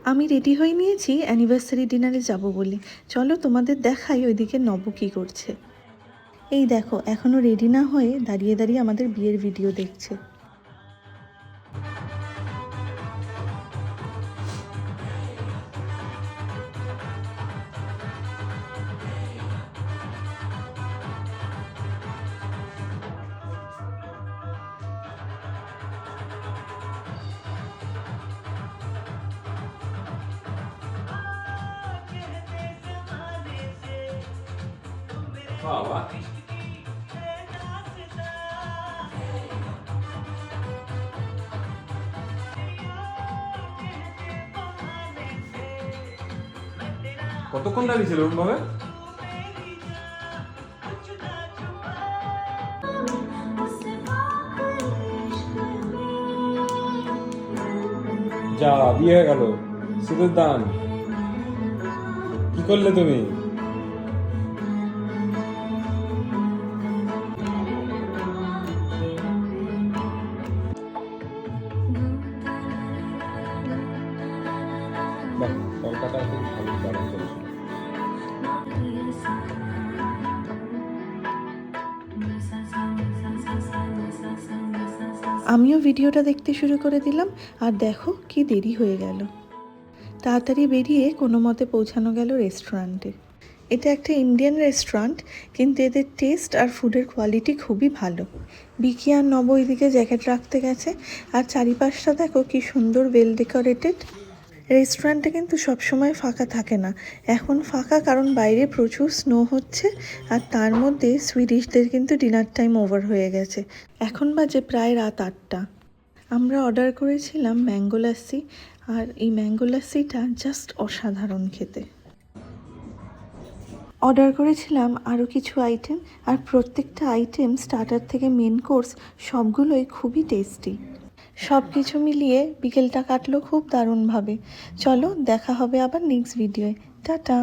আমি রেডি হয়ে নিয়েছি অ্যানিভার্সারি ডিনারে যাব বলে। চলো তোমাদের দেখাই ওইদিকে নব কী করছে। এই দেখো, এখনও রেডি না হয়ে দাঁড়িয়ে দাঁড়িয়ে আমাদের বিয়ের ভিডিও দেখছে। বাবা, কতক্ষণ দাঁড়িয়ে ছিল ভাবে? যা, বিয়ে হয়ে গেল। সিঁদুর দান কি করলে তুমি? বাহ, কলকাতা খুব ভালো দারুণ করেছে। আমিও ভিডিওটা দেখতে শুরু করে দিলাম, আর দেখো কি দেরি হয়ে গেল। তাড়াতাড়ি বেরিয়ে কোনো মতে পৌঁছানো গেল রেস্টুরেন্টে। এটা একটা ইন্ডিয়ান রেস্টুরেন্ট, কিন্তু এদের টেস্ট আর ফুডের কোয়ালিটি খুবই ভালো। বিকি আর নব এদিকে জ্যাকেট রাখতে গেছে, আর চারিপাশটা দেখো কি সুন্দর ওয়েল ডেকোরেটেড। রেস্টুরেন্টটা কিন্তু সবসময় ফাঁকা থাকে না। এখন ফাঁকা কারণ বাইরে প্রচুর স্নো হচ্ছে, আর তার মধ্যে সুইডিশদের কিন্তু ডিনার টাইম ওভার হয়ে গেছে। এখন বাজে প্রায় রাত 8টা। আমরা অর্ডার করেছিলাম ম্যাঙ্গো লাসি, আর এই ম্যাঙ্গো লাসিটা জাস্ট অসাধারণ খেতে। অর্ডার করেছিলাম আরও কিছু আইটেম, আর প্রত্যেকটা আইটেম স্টার্টার থেকে মেন কোর্স সবগুলোই খুবই টেস্টি। সব কিছু মিলিয়ে বিকেলটা কাটলো খুব দারুণভাবে। চলো দেখা হবে আবার নেক্সট ভিডিওয়ে। টাটা।